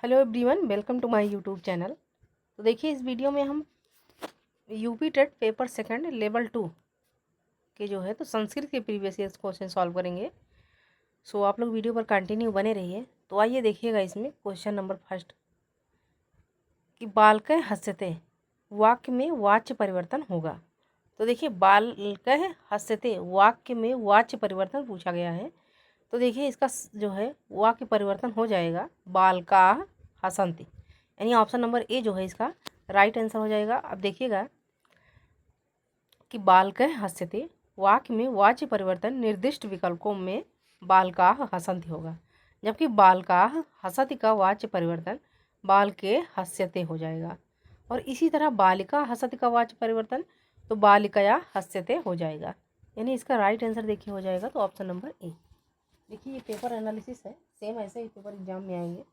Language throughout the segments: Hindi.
Hello everyone, welcome to my YouTube channel. तो देखिए, इस वीडियो में हम UP TET paper second level 2 के जो है तो संस्कृत के प्रीवियस ईयर क्वेश्चन सॉल्व करेंगे। सो आप लोग वीडियो पर कंटिन्यू बने रहिए। तो आइए देखिएगा इसमें क्वेश्चन नंबर फर्स्ट कि बालकः हस्यते वाक्य में वाच्य परिवर्तन होगा। तो देखिए, बालकः हस्यते वाक्य में वाच्य परिवर्तन पूछा गया है। तो देखिए, इसका जो है वाक्य परिवर्तन हो जाएगा बालकाः हसन्ति, यानी ऑप्शन नंबर ए जो है इसका राइट आंसर हो जाएगा। अब देखिएगा कि बालकः हस्यते वाक्य में वाच्य परिवर्तन निर्दिष्ट विकल्पों में बालकाः हसन्ति होगा, जबकि बालकाः हसति का वाच्य परिवर्तन बालके हस्यते हो जाएगा। और इसी तरह बालिका हसति का वाच्य परिवर्तन तो बालिकया हस्यते हो जाएगा, यानी इसका राइट आंसर देखिए हो जाएगा तो ऑप्शन नंबर ए। देखिए, ये पेपर एनालिसिस है, सेम ऐसे ही पेपर एग्जाम में आएंगे।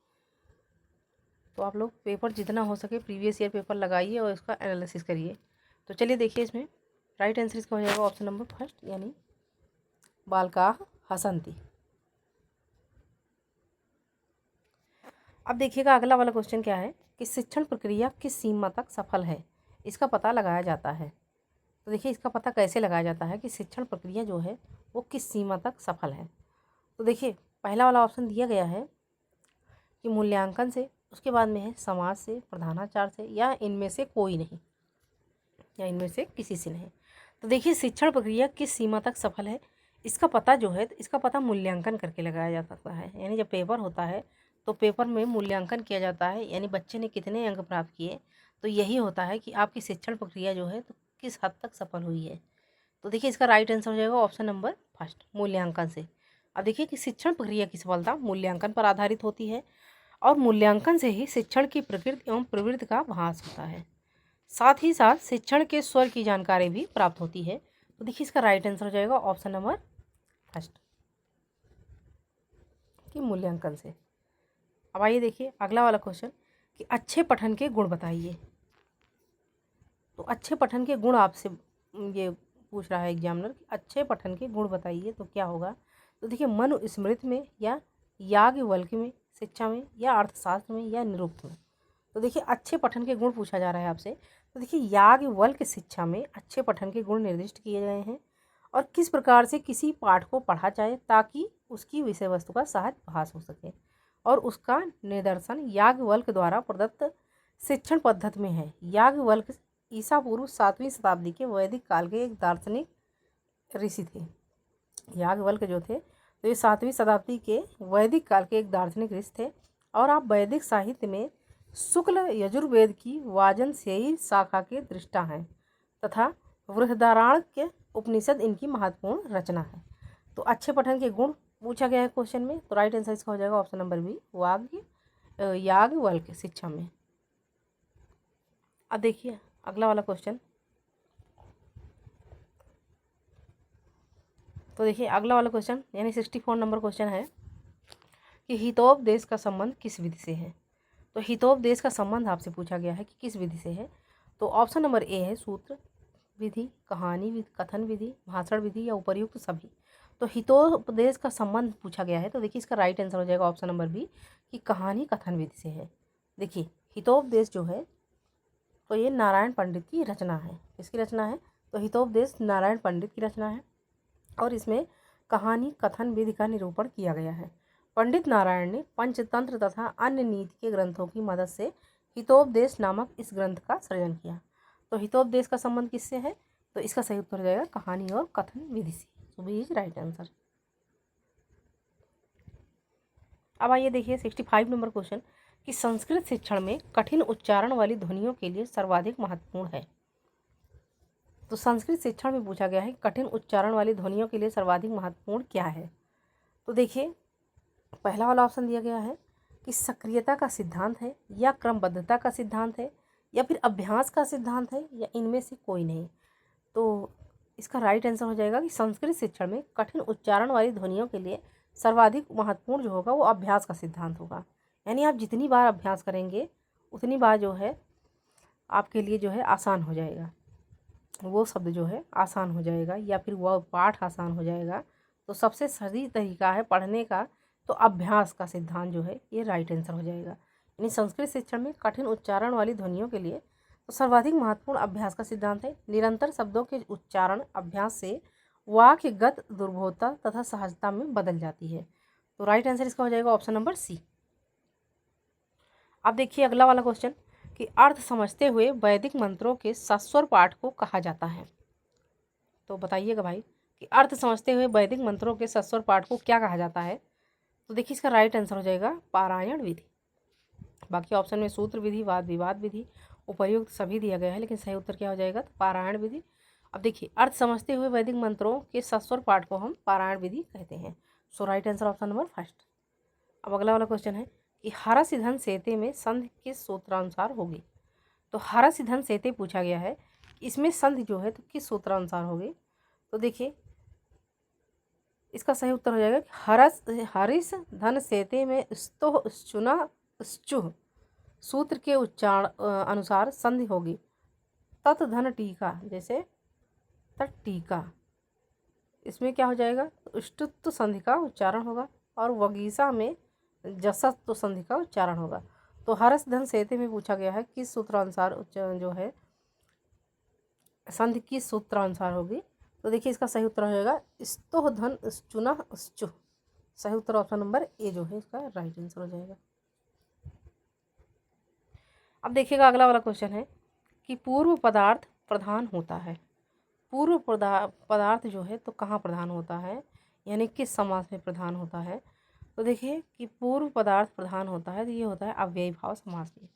तो आप लोग पेपर जितना हो सके प्रीवियस ईयर पेपर लगाइए और इसका एनालिसिस करिए। तो चलिए देखिए, इसमें राइट आंसर इसका हो जाएगा ऑप्शन नंबर फर्स्ट, यानी बालकाः हसन्ति। अब देखिएगा अगला वाला क्वेश्चन क्या है कि शिक्षण प्रक्रिया किस सीमा तक सफल है, इसका पता लगाया जाता है। तो देखिए, इसका पता कैसे लगाया जाता है कि शिक्षण प्रक्रिया जो है वो किस सीमा तक सफल है। तो देखिए, पहला वाला ऑप्शन दिया गया है कि मूल्यांकन से, उसके बाद में है समाज से, प्रधानाचार से, या इनमें से कोई नहीं, या इनमें से किसी से नहीं। तो देखिए, शिक्षण प्रक्रिया किस सीमा तक सफल है, इसका पता जो है इसका पता मूल्यांकन करके लगाया जा सकता है। यानी जब पेपर होता है तो पेपर में मूल्यांकन किया जाता है, यानी बच्चे ने कितने अंक प्राप्त किए, तो यही होता है कि आपकी शिक्षण प्रक्रिया जो है तो किस हद तक सफल हुई है। तो देखिए, इसका राइट आंसर हो जाएगा ऑप्शन नंबर फर्स्ट, मूल्यांकन से। अब देखिए कि शिक्षण प्रक्रिया की सफलता मूल्यांकन पर आधारित होती है और मूल्यांकन से ही शिक्षण की प्रकृति एवं प्रवृत्ति का भास होता है। साथ ही साथ शिक्षण के स्वर की जानकारी भी प्राप्त होती है। तो देखिए, इसका राइट आंसर हो जाएगा ऑप्शन नंबर फर्स्ट कि मूल्यांकन से। अब आइए देखिए अगला वाला क्वेश्चन कि अच्छे पठन के गुण बताइए। तो अच्छे पठन के गुण आपसे ये पूछ रहा है एग्जामिनर कि अच्छे पठन के गुण बताइए, तो क्या होगा। तो देखिए, मनुस्मृति में, या याज्ञवल्क्य में, शिक्षा में, या अर्थशास्त्र में, या निरुक्त में। तो देखिए, अच्छे पठन के गुण पूछा जा रहा है आपसे। तो देखिए, याज्ञवल्क्य शिक्षा में अच्छे पठन के गुण निर्दिष्ट किए गए हैं और किस प्रकार से किसी पाठ को पढ़ा जाए ताकि उसकी विषय वस्तु का सहज भास हो सके, और उसका निदर्शन याज्ञवल्क्य द्वारा प्रदत्त शिक्षण पद्धति में है। याज्ञवल्क्य ईसा पूर्व 7वीं शताब्दी के वैदिक काल के एक दार्शनिक ऋषि थे। याज्ञवल्क्य जो थे तो ये 7वीं शताब्दी के वैदिक काल के एक दार्शनिक ऋषि थे, और आप वैदिक साहित्य में शुक्ल यजुर्वेद की वाजनसेयी शाखा के दृष्टा हैं तथा बृहदारण्यक उपनिषद इनकी महत्वपूर्ण रचना है। तो अच्छे पठन के गुण पूछा गया है क्वेश्चन में, तो राइट आंसर इसका हो जाएगा ऑप्शन नंबर बी, याज्ञवल्क्य शिक्षा में। अब देखिए अगला वाला क्वेश्चन। तो देखिए, अगला वाला क्वेश्चन यानी 64 नंबर क्वेश्चन है कि हितोपदेश का संबंध किस विधि से है। तो हितोपदेश का संबंध आपसे पूछा गया है कि किस विधि से है। तो ऑप्शन नंबर ए है सूत्र विधि, कहानी विधि, कथन विधि, भाषण विधि, या उपर्युक्त सभी। तो हितोपदेश का संबंध पूछा गया है, तो देखिए इसका राइट आंसर हो जाएगा ऑप्शन नंबर बी कि कहानी कथन विधि से है। देखिए, हितोपदेश जो है तो ये नारायण पंडित की रचना है। किसकी रचना है? तो हितोपदेश नारायण पंडित की रचना है, और इसमें कहानी कथन विधि का निरूपण किया गया है। पंडित नारायण ने पंचतंत्र तथा अन्य नीति के ग्रंथों की मदद से हितोपदेश नामक इस ग्रंथ का सृजन किया। तो हितोपदेश का संबंध किससे है? तो इसका सही उत्तर हो जाएगा कहानी और कथन विधि से। सो बी इज राइट आंसर। अब आइए देखिए 65 नंबर क्वेश्चन कि संस्कृत शिक्षण में कठिन उच्चारण वाली ध्वनियों के लिए सर्वाधिक महत्वपूर्ण है। तो संस्कृत शिक्षण में पूछा गया है कठिन उच्चारण वाली ध्वनियों के लिए सर्वाधिक महत्वपूर्ण क्या है। तो देखिए, पहला वाला ऑप्शन दिया गया है कि सक्रियता का सिद्धांत है, या क्रमबद्धता का सिद्धांत है, या फिर अभ्यास का सिद्धांत है, या इनमें से कोई नहीं। तो इसका राइट आंसर हो जाएगा कि संस्कृत शिक्षण में कठिन उच्चारण वाली ध्वनियों के लिए सर्वाधिक महत्वपूर्ण जो होगा वो अभ्यास का सिद्धांत होगा। यानी आप जितनी बार अभ्यास करेंगे उतनी बार जो है आपके लिए जो है आसान हो जाएगा, वो शब्द जो है आसान हो जाएगा, या फिर वह पाठ आसान हो जाएगा। तो सबसे सही तरीका है पढ़ने का तो अभ्यास का सिद्धांत जो है ये राइट आंसर हो जाएगा। यानी संस्कृत शिक्षण में कठिन उच्चारण वाली ध्वनियों के लिए तो सर्वाधिक महत्वपूर्ण अभ्यास का सिद्धांत है। निरंतर शब्दों के उच्चारण अभ्यास से वाक्य गत दुर्बोधता तथा सहजता में बदल जाती है। तो राइट आंसर इसका हो जाएगा ऑप्शन नंबर सी। अब देखिए अगला वाला क्वेश्चन कि अर्थ समझते हुए वैदिक मंत्रों के सस्वर पाठ को कहा जाता है। तो बताइएगा भाई कि अर्थ समझते हुए वैदिक मंत्रों के सस्वर पाठ को क्या कहा जाता है। तो देखिए इसका राइट आंसर हो जाएगा पारायण विधि। बाकी ऑप्शन में सूत्र विधि, वाद विवाद विधि, उपर्युक्त सभी दिया गया है, लेकिन सही उत्तर क्या हो जाएगा तो पारायण विधि। अब देखिए अर्थ समझते हुए वैदिक मंत्रों के सस्वर पाठ को हम पारायण विधि कहते हैं। So right answer option number first. अब अगला वाला क्वेश्चन है कि हरस इधन सेते में संधि किस सूत्रानुसार होगी। तो हरस इधन सेते पूछा गया है, इसमें संधि जो है तो किस सूत्रानुसार होगी। तो देखिए इसका सही उत्तर हो जाएगा कि हरिस धन सेते में स्तोह चुना चुह सूत्र के उच्चारण अनुसार संधि होगी। तत् धन टीका, जैसे तट टीका, इसमें क्या हो जाएगा उष्टुत्व संधि का उच्चारण होगा, और वगीसा में जसत्व संधि का उच्चारण होगा। तो हरस धन सेते में पूछा गया है किस सूत्रानुसार जो है संधि किस सूत्रानुसार होगी। तो देखिए इसका सही उत्तर हो जाएगा स्तोह धन चुना चुह। सही उत्तर ऑप्शन नंबर ए जो है इसका राइट आंसर हो जाएगा। अब देखिएगा अगला वाला क्वेश्चन है कि पूर्व पदार्थ प्रधान होता है। पूर्व पदार्थ जो है तो कहाँ प्रधान होता है, यानी किस समास में प्रधान होता है। तो देखिए कि पूर्व पदार्थ प्रधान होता है तो ये होता है अव्ययी भाव समास में।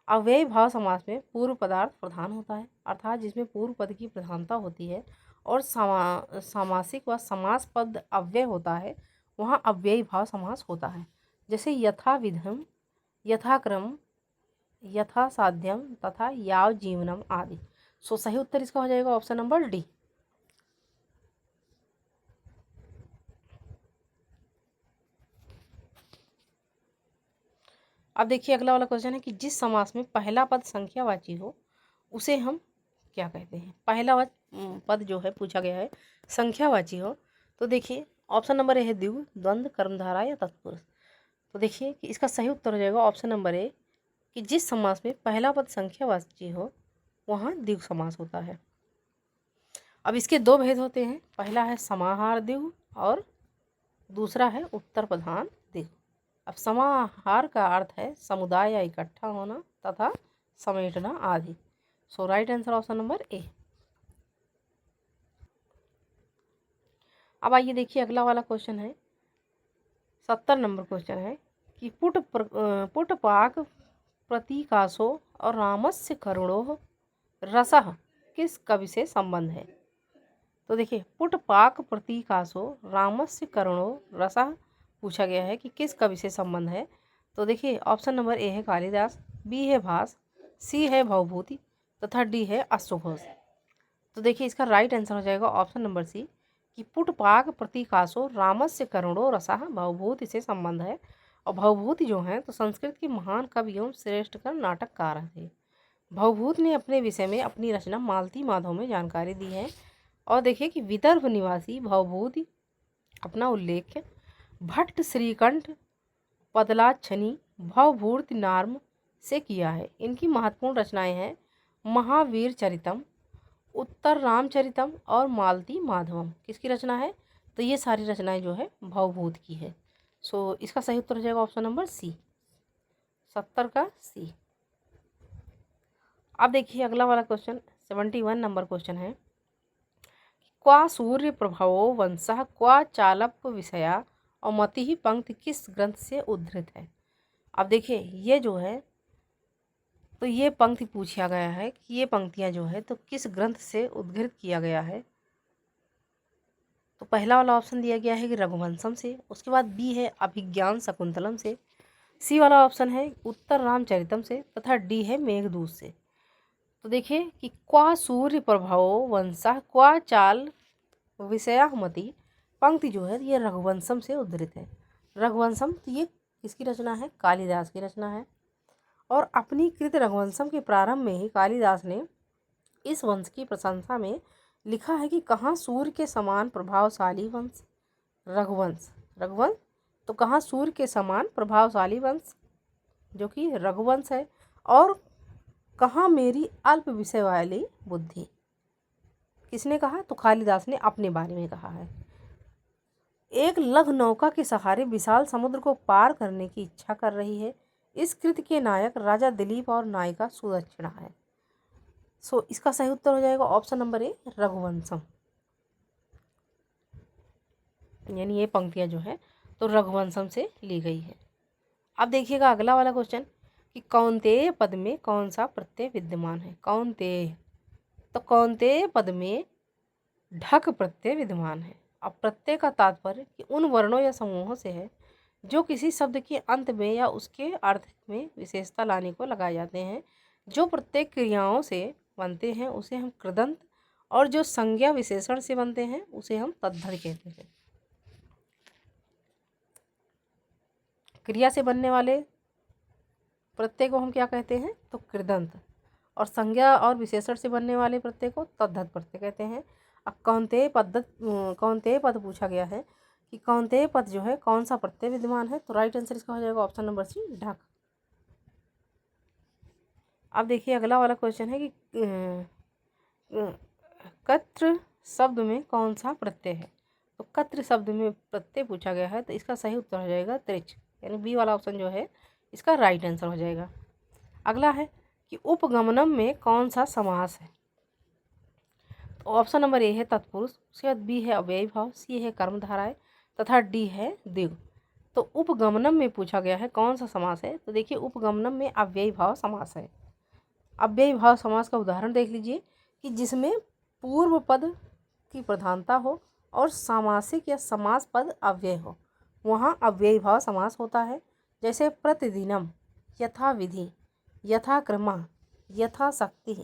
अव्ययी भाव समास में पूर्व पदार्थ प्रधान होता है, अर्थात जिसमें पूर्व पद की प्रधानता होती है और सामासिक व समास पद अव्यय होता है, वहाँ अव्ययी भाव समास होता है। जैसे यथा विधम, यथाक्रम, यथा साध्यम तथा याव जीवनम आदि। सो सही उत्तर इसका हो जाएगा ऑप्शन नंबर डी। अब देखिए अगला वाला क्वेश्चन है कि जिस समास में पहला पद संख्यावाची हो उसे हम क्या कहते हैं। पहला पद जो है पूछा गया है संख्यावाची हो, तो देखिए ऑप्शन नंबर ए है द्विगु, द्वंद्व, कर्मधारय या तत्पुरुष। तो देखिए कि इसका सही उत्तर हो जाएगा ऑप्शन नंबर ए कि जिस समास में पहला पद संख्यावाची हो वहाँ द्विगु समास होता है। अब इसके दो भेद होते हैं, पहला है समाहार द्विगु और दूसरा है उत्तर प्रधान द्विगु। अब समाहार का अर्थ है समुदाय या इकट्ठा होना तथा समेटना आदि। So right answer option number A. अब आइए देखिए अगला वाला क्वेश्चन है 70 नंबर क्वेश्चन है कि पुटपाक प्रतीकासो और रामस्य करुणो रसः किस कवि से संबंध है। तो देखिए पुटपाक प्रतीकासो रामस्य करुणो रसः पूछा गया है कि किस कवि से संबंध है। तो देखिए ऑप्शन नंबर ए है कालिदास, बी है भास, सी है भवभूति तथा डी है अश्वघोष। तो देखिए इसका राइट आंसर हो जाएगा ऑप्शन नंबर सी कि पुटपाक प्रतीकासो रामस्य करुणो रसः भवभूति से संबंध है। और भवभूति जो हैं तो संस्कृत के महान कवि एवं श्रेष्ठकर नाटककार थे। भवभूत ने अपने विषय में अपनी रचना मालती माधव में जानकारी दी है। और देखिए कि विदर्भ निवासी भवभूति अपना उल्लेख भट्ट श्रीकंठ पदलाच्छनी भवभूति नार्म से किया है। इनकी महत्वपूर्ण रचनाएं हैं महावीर चरितम, उत्तर रामचरितम और मालती माधवम। किसकी रचना है, तो ये सारी रचनाएं जो है भवभूत की है। सो इसका सही उत्तर हो जाएगा ऑप्शन नंबर सी, 70 का सी। अब देखिए अगला वाला क्वेश्चन 71 नंबर क्वेश्चन है क्वा सूर्य प्रभवो वंशः क्वा चालप विषया और मति ही पंक्ति किस ग्रंथ से उद्धृत है। अब देखिए ये जो है तो ये पंक्ति पूछा गया है कि ये पंक्तियाँ जो है तो किस ग्रंथ से उद्धृत किया गया है। तो पहला वाला ऑप्शन दिया गया है कि रघुवंशम से, उसके बाद बी है अभिज्ञान शकुंतलम से, सी वाला ऑप्शन है उत्तर रामचरितम से तथा डी है मेघदूत से। तो देखिए कि क्वा सूर्य प्रभावो वंशः क्वा चाल विषयामति पंक्ति जो है ये रघुवंशम से उद्धृत है। रघुवंशम तो ये किसकी रचना है, कालिदास की रचना है। और अपनी कृत रघुवंशम के प्रारंभ में ही कालिदास ने इस वंश की प्रशंसा में लिखा है कि कहाँ सूर्य के समान प्रभावशाली वंश रघुवंश, रघुवंश तो कहाँ सूर्य के समान प्रभावशाली वंश। जो कि रघुवंश है। और कहाँ मेरी अल्प विषय वाली बुद्धि, किसने कहा? तो कालिदास ने अपने बारे में कहा है। एक लघु नौका के सहारे विशाल समुद्र को पार करने की इच्छा कर रही है। इस कृति के नायक राजा दिलीप और नायिका सुदक्षिणा है। सो इसका सही उत्तर हो जाएगा ऑप्शन नंबर ए, रघुवंशम। यानी ये पंक्तियां जो है तो रघुवंशम से ली गई है। अब देखिएगा अगला वाला क्वेश्चन कि कौन्तेय पद में कौन सा प्रत्यय विद्यमान है? कौन्तेय, तो कौन्तेय पद में ढक प्रत्यय विद्यमान है। अब प्रत्यय का तात्पर्य कि उन वर्णों या समूहों से है जो किसी शब्द के अंत में या उसके अर्थ में विशेषता लाने को लगाए जाते हैं। जो प्रत्येक क्रियाओं से बनते हैं उसे हम कृदंत, और जो संज्ञा विशेषण से बनते हैं उसे हम तद्धर कहते हैं। क्रिया से बनने वाले प्रत्यय को हम क्या कहते हैं? तो कृदंत, और संज्ञा और विशेषण से बनने वाले प्रत्यय को तद्धर प्रत्यय कहते हैं। अब कौन्तेय पद पूछा गया है कि कौन्तेय पद जो है कौन सा प्रत्यय विद्यमान है? तो राइट आंसर इसका हो जाएगा ऑप्शन नंबर सी, ढक। अब देखिए अगला वाला क्वेश्चन है कि कत्र शब्द में कौन सा प्रत्यय है? तो कत्र शब्द में प्रत्यय पूछा गया है, तो इसका सही उत्तर हो जाएगा त्रिच, यानी बी वाला ऑप्शन जो है इसका राइट आंसर हो जाएगा। अगला है कि उपगमनम में कौन सा समास है? तो ऑप्शन नंबर ए है तत्पुरुष, उसके बाद बी है अव्ययी भाव, सी है कर्मधारय तथा डी है द्विगु। तो उपगमनम में पूछा गया है कौन सा समास है? तो देखिए उपगमनम में अव्ययी भाव समास है। अव्ययी भाव समास का उदाहरण देख लीजिए कि जिसमें पूर्व पद की प्रधानता हो और सामासिक या समास पद अव्यय हो, वहाँ अव्ययी भाव समास होता है। जैसे प्रतिदिनम, यथा विधि, यथा क्रम, यथा शक्ति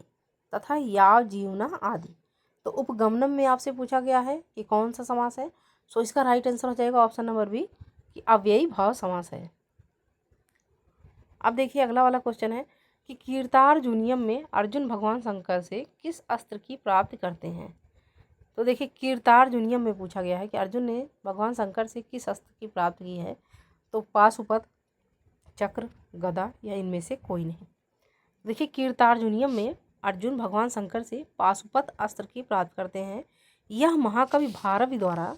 तथा याव जीवना आदि। तो उपगमनम में आपसे पूछा गया है कि कौन सा समास है? सो इसका राइट आंसर हो जाएगा ऑप्शन नंबर बी कि अव्ययी भाव समास है। अब देखिए अगला वाला क्वेश्चन है कि कीर्तार्जुनीयम में अर्जुन भगवान शंकर से किस अस्त्र की प्राप्ति करते हैं? तो देखिए कीर्तार्जुनीयम में पूछा गया है कि अर्जुन ने भगवान शंकर से किस अस्त्र की प्राप्ति की है? तो पाशुपत, चक्र, गदा या इनमें से कोई नहीं। देखिए कीर्तार्जुनीयम में अर्जुन भगवान शंकर से पाशुपत अस्त्र की प्राप्ति करते हैं। यह महाकवि भारवी द्वारा,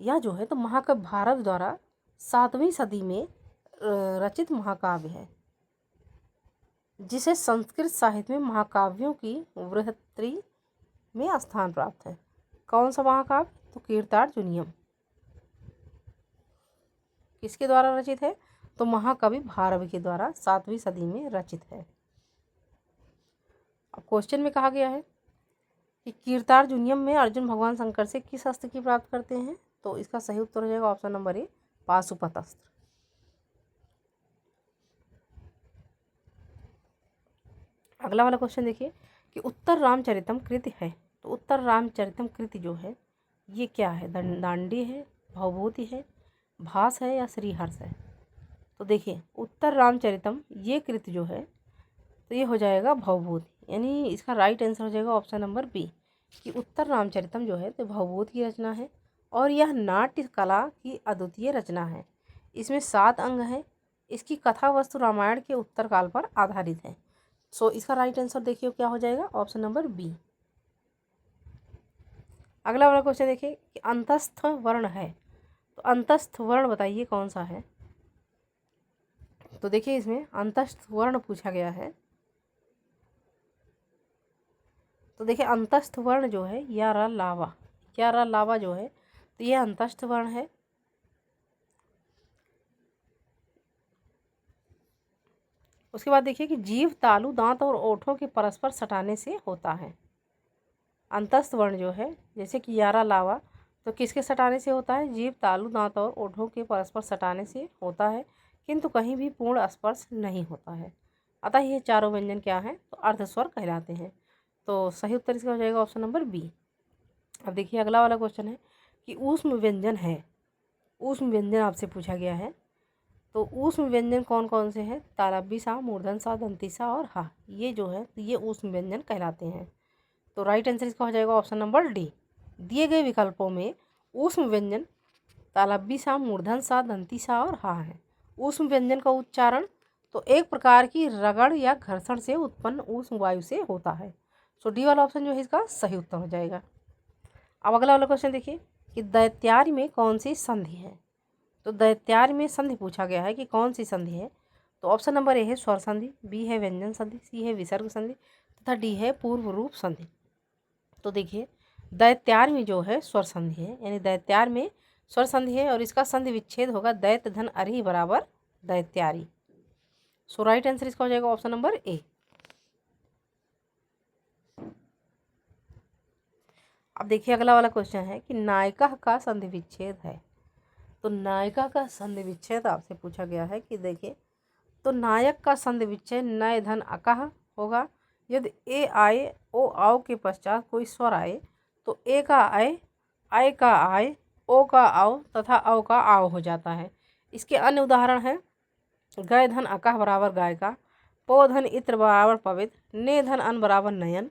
यह जो है तो महाकवि भारवी द्वारा 7वीं सदी में रचित महाकाव्य है, जिसे संस्कृत साहित्य में महाकाव्यों की वृहत्तरी में स्थान प्राप्त है। कौन सा महाकाव्य? तो कीर्तार्जुनीयम। किसके द्वारा रचित है? तो महाकवि भारवी के द्वारा 7वीं सदी में रचित है। अब क्वेश्चन में कहा गया है कि कीर्तार्जुनीयम में अर्जुन भगवान शंकर से किस अस्त्र की प्राप्त करते हैं? तो इसका सही उत्तर हो जाएगा ऑप्शन नंबर ए, पाशुपत अस्त्र। अगला वाला क्वेश्चन देखिए कि उत्तर रामचरितम कृति है। तो उत्तर रामचरितम कृति जो है ये क्या है? दांडी है, भवभूति है, भास है या श्रीहर्ष है? तो देखिए उत्तर रामचरितम ये कृति जो है तो ये हो जाएगा भवभूति, यानी इसका राइट आंसर हो जाएगा ऑप्शन नंबर बी कि उत्तर रामचरितम जो है तो भवभूति की रचना है और यह नाट्य कला की अद्वितीय रचना है। इसमें 7 अंग हैं। इसकी कथा वस्तु रामायण के उत्तर काल पर आधारित है। सो इसका राइट आंसर देखिए क्या हो जाएगा ऑप्शन नंबर बी। अगला वाला क्वेश्चन देखिए कि अंतस्थ वर्ण है। तो अंतस्थ वर्ण बताइए कौन सा है? तो देखिए इसमें अंतस्थ वर्ण पूछा गया है। तो देखिए अंतस्थ वर्ण जो है यारा लावा जो है तो ये अंतस्थ वर्ण है। उसके बाद देखिए कि जीभ, तालु, दांत और ओठों के परस्पर सटाने से होता है। अंतस्थ वर्ण जो है जैसे कि यारा लावा तो किसके सटाने से होता है? जीभ, तालु, दांत और ओठों के परस्पर सटाने से होता है, किंतु कहीं भी पूर्ण स्पर्श नहीं होता है। अतः ये चारों व्यंजन क्या हैं? तो अर्धस्वर कहलाते हैं। तो सही उत्तर इसका हो जाएगा ऑप्शन नंबर बी। अब देखिए अगला वाला क्वेश्चन है कि ऊष्म व्यंजन है। ऊष्म व्यंजन आपसे पूछा गया है। तो ऊष्म व्यंजन कौन कौन से हैं? तालव्य सा, मूर्धन सा, दंती सा और हा, ये जो है तो ये ऊष्म व्यंजन कहलाते हैं। तो राइट आंसर इसका हो जाएगा ऑप्शन नंबर डी। दिए गए विकल्पों में ऊष्म व्यंजन तालव्य सा, मूर्धन सा, दंती सा और हा है। ऊष्म व्यंजन का उच्चारण तो एक प्रकार की रगड़ या घर्षण से उत्पन्न ऊष्म वायु से होता है। सो डी वाला ऑप्शन जो है इसका सही उत्तर हो जाएगा। अब अगला वाला क्वेश्चन देखिए कि दैत्यार्य में कौन सी संधि है। तो दैत्यार्य में संधि पूछा गया है कि कौन सी संधि है। तो ऑप्शन नंबर ए है स्वर संधि, बी है व्यंजन संधि, सी है विसर्ग संधि तथा डी है पूर्व रूप संधि। तो देखिए दैत्यार्य में जो है स्वर संधि है, यानी दैत्यार्य में स्वर संधि है और इसका संधि विच्छेद होगा दैत्य धन अरि बराबर दैत्यारी। सो राइट आंसर इसका हो जाएगा ऑप्शन नंबर ए। अब देखिए अगला वाला क्वेश्चन है कि नायिका का संधि विच्छेद है। तो नायिका का संधि विच्छेद आपसे पूछा गया है कि देखिए तो नायक का संधि विच्छेद नय धन अकह होगा यदि ए आए ओ आओ के पश्चात कोई स्वर आए तो ए का आय का आय, ओ का आओ तथा औ का आओ हो जाता है। इसके अन्य उदाहरण हैं गय धन अकह बराबर गायिका, पो धन इत्र बराबर पवित्र, ने धन अन बराबर नयन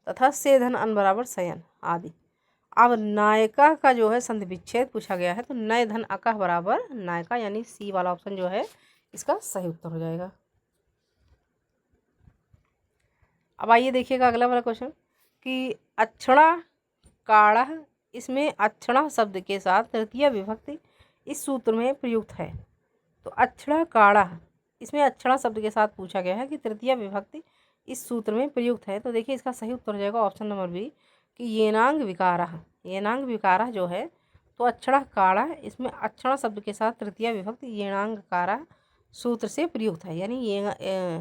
तथा से धन अन बराबर शयन आदि। अब नायिका का जो है संधि विच्छेद पूछा गया है तो नय धन अकह बराबर नायिका, यानी सी वाला ऑप्शन जो है इसका सही उत्तर हो जाएगा। अब आइए देखिएगा अगला वाला क्वेश्चन कि अक्षणा काढ़, इसमें अक्षणा शब्द के साथ तृतीय विभक्ति इस सूत्र में प्रयुक्त है। तो अक्षणा काढ़, इसमें अक्षणा शब्द के साथ पूछा गया है कि तृतीय विभक्ति इस सूत्र में प्रयुक्त है। तो देखिए इसका सही उत्तर हो जाएगा ऑप्शन नंबर बी कि येनांग विकारः। येनांग विकारः जो है तो अक्षणा काढ़, इसमें अक्षणा शब्द के साथ तृतीय विभक्ति येनांग विकारः सूत्र से प्रयुक्त है। यानी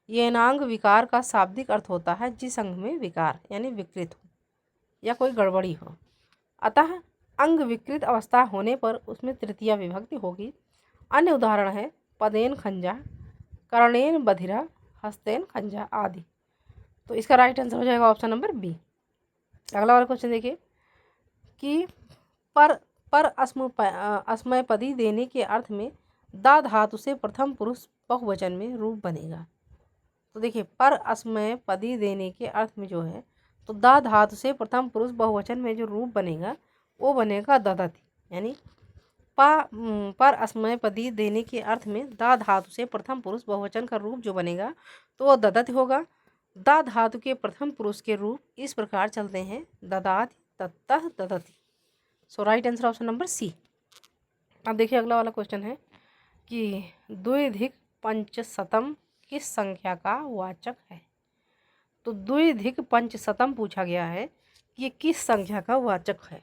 येनांग विकार का शाब्दिक अर्थ होता है जिस अंग में विकार यानी विकृत हो या कोई गड़बड़ी हो, अतः अंग विकृत अवस्था होने पर उसमें तृतीय विभक्ति होगी। अन्य उदाहरण है पदेन खंजा, कर्णेन बधिरा, हस्तेन खंजा आदि। तो इसका राइट आंसर हो जाएगा ऑप्शन नंबर बी। अगला वाला क्वेश्चन देखिए कि पर अस्मयपदी देने के अर्थ में दा धातु से प्रथम पुरुष बहुवचन में रूप बनेगा। तो देखिए पर अस्मयपदी देने के अर्थ में जो है तो दा धातु से प्रथम पुरुष बहुवचन में जो रूप बनेगा वो बनेगा ददति, यानी पर अस्मयपदी देने के अर्थ में दा धातु से प्रथम पुरुष बहुवचन का रूप जो बनेगा तो वो ददति होगा। दा धातु के प्रथम पुरुष के रूप इस प्रकार चलते हैं ददाति, दत्तः, ददति। So right answer option number C. अब देखिए अगला वाला क्वेश्चन है कि द्व्यधिक पंचशतम किस संख्या का वाचक है। तो द्व्यधिक पंचशतम पूछा गया है कि ये किस संख्या का वाचक है।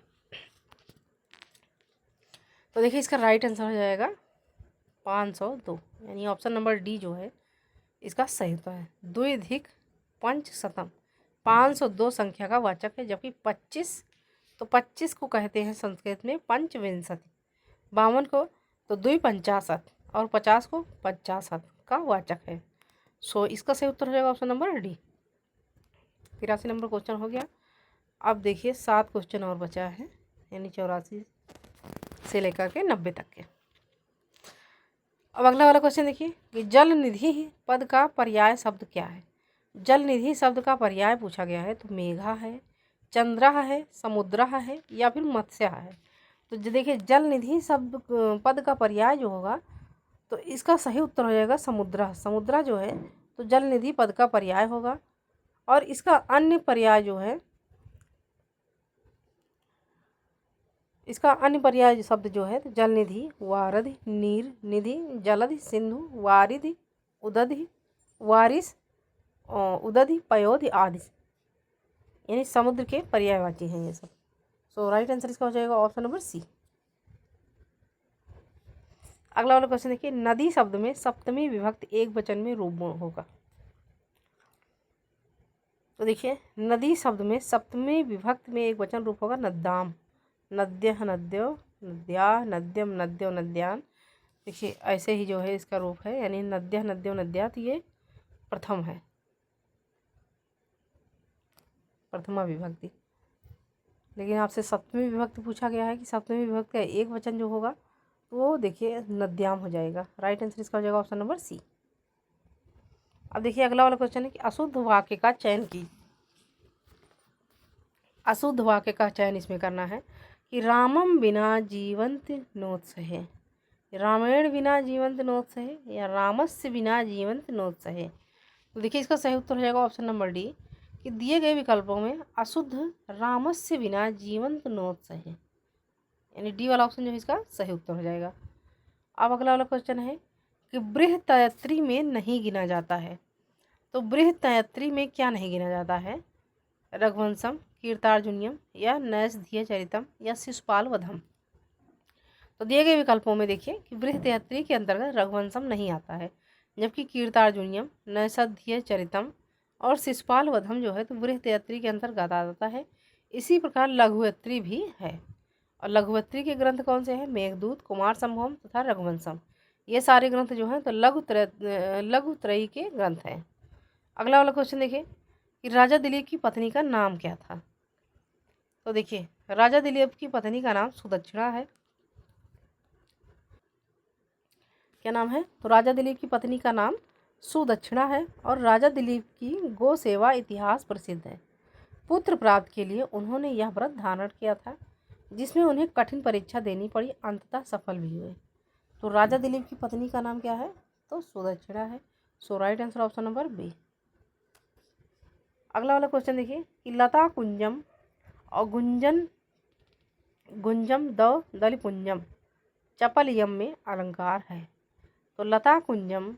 तो देखिए इसका राइट आंसर हो जाएगा 502, यानी ऑप्शन नंबर डी जो है इसका सही उत्तर है। द्व्यधिक पंचशतम 502 संख्या का वाचक है, जबकि 25 तो 25 को कहते हैं संस्कृत में पंचविंशति, 52 को तो द्विपंचाशत और 50 को 50 का वाचक है। सो इसका सही उत्तर हो जाएगा option number D. 83 number question हो गया। अब देखिए 7 क्वेश्चन और बचा है, यानी 84 से लेकर के 90 तक के। अब अगला वाला क्वेश्चन देखिए कि जल निधि पद का पर्याय शब्द क्या है। जल निधि शब्द का पर्याय पूछा गया है तो मेघा है, चंद्रा है, समुद्रा है या फिर मत्स्य है। तो देखिए जल निधि शब्द पद का पर्याय जो होगा तो इसका सही उत्तर हो जाएगा समुद्रा। समुद्रा जो है तो जल निधि पद का पर्याय होगा। और इसका अन्य पर्याय जो है, इसका अन्य पर्याय शब्द जो है तो जल निधि, वारधि, नीर निधि, जलधि, सिंधु, वारिधि, उदधि, वारिस, उदधि, पयोधि आदि, यानी समुद्र के पर्यायवाची हैं ये सब। सो राइट आंसर इसका हो जाएगा ऑप्शन नंबर सी। अगला वाला क्वेश्चन देखिए नदी शब्द में सप्तमी विभक्ति एक वचन में रूप होगा। तो देखिए नदी शब्द में सप्तमी विभक्ति में एक वचन रूप होगा नद्याम, नद्यः, नद्यो, नद्या, नद्यम, नद्यो, नद्यान। देखिए ऐसे ही जो है इसका रूप है, यानी नद्यः, नद्यो, नद्या, तो ये प्रथम है, प्रथमा विभक्ति। लेकिन आपसे सप्तमी विभक्ति पूछा गया है कि सप्तमी विभक्ति का एक वचन जो होगा तो वो देखिए नद्याम हो जाएगा। राइट आंसर इसका हो जाएगा ऑप्शन नंबर सी। अब देखिए अगला वाला क्वेश्चन है कि अशुद्ध वाक्य का चयन की। अशुद्ध वाक्य का चयन इसमें करना है कि रामम बिना जीवंत नोत्सहे। रामेण बिना जीवंत नोत्सहे या रामस्य बिना जीवंत नोत्सहे। तो देखिए इसका सही उत्तर हो जाएगा ऑप्शन नंबर डी कि दिए गए विकल्पों में अशुद्ध रामस्य बिना जीवंत नोत्सहे, यानी डी वाला ऑप्शन जो है इसका सही उत्तर हो जाएगा। अब अगला वाला क्वेश्चन है कि बृहत्तयत्री में नहीं गिना जाता है। तो बृहत्तयत्री में क्या नहीं गिना जाता है? रघुवंशम, कीर्तार्जुनियम या नैषधीय चरितम या शिशुपाल वधम। तो दिए गए विकल्पों में देखिए कि बृहत्तयत्री के अंतर्गत रघुवंशम नहीं आता है, जबकि कीर्तार्जुनियम, नैषधीय चरितम और शिशुपाल वधम जो है तो बृहत्तयत्री के अंतर्गत आ जाता है। इसी प्रकार लघुयत्री भी है, और लघुयत्री के ग्रंथ कौन से हैं? मेघदूत, कुमार संभवम तथा रघुवंशम। ये सारे ग्रंथ जो हैं तो लघुत्रयी के ग्रंथ हैं। अगला वाला क्वेश्चन देखिए कि राजा दिलीप की पत्नी का नाम क्या था। तो देखिए राजा दिलीप की पत्नी का नाम सुदक्षिणा है। क्या नाम है? तो राजा दिलीप की पत्नी का नाम सुदक्षिणा है और राजा दिलीप की गो सेवा इतिहास प्रसिद्ध है। पुत्र प्राप्त के लिए उन्होंने यह व्रत धारण किया था, जिसमें उन्हें कठिन परीक्षा देनी पड़ी, अंततः सफल भी हुए। तो राजा दिलीप की पत्नी का नाम क्या है? तो सुदक्षिणा है। So right answer option number B. अगला वाला क्वेश्चन देखिए कि लता कुंजम और गुंजम दलिपुंजम चपलयम में अलंकार है। तो लता कुंजम,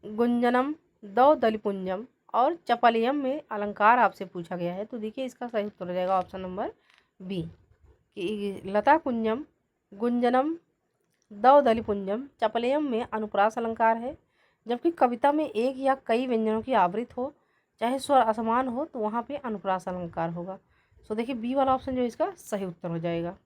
गुंजनम, दलिपुंजम और चपलयम में अलंकार आपसे पूछा गया है। तो देखिए इसका सही उत्तर हो जाएगा ऑप्शन नंबर बी कि लता कुंजम, गुंजनम, दलिपुंजम, चपलयम में अनुप्रास अलंकार है। जबकि कविता में एक या कई व्यंजनों की आवृत्ति हो, चाहे स्वर असमान हो, तो वहाँ पे अनुप्रास अलंकार होगा। सो देखिए बी वाला ऑप्शन जो इसका सही उत्तर हो जाएगा।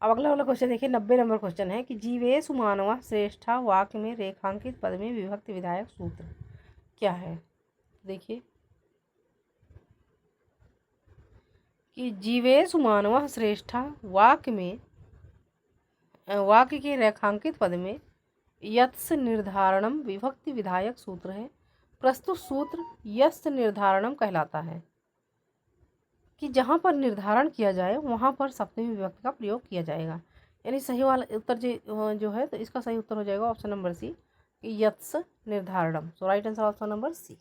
अब अगला वाला क्वेश्चन देखिए 90 नंबर क्वेश्चन है कि जीवेशु मानव श्रेष्ठा वाक्य में रेखांकित पद में विभक्ति विधायक सूत्र क्या है। देखिए कि जीवेशु मानव श्रेष्ठा वाक्य के रेखांकित पद में यत्स निर्धारणम विभक्ति विधायक सूत्र है। प्रस्तुत सूत्र यत्स निर्धारणम कहलाता है कि जहाँ पर निर्धारण किया जाए वहाँ पर सप्तमी विभक्ति का प्रयोग किया जाएगा। यानी सही वाला उत्तर जो है तो इसका सही उत्तर हो जाएगा ऑप्शन नंबर सी, यत्स निर्धारणम। So right answer option number सी।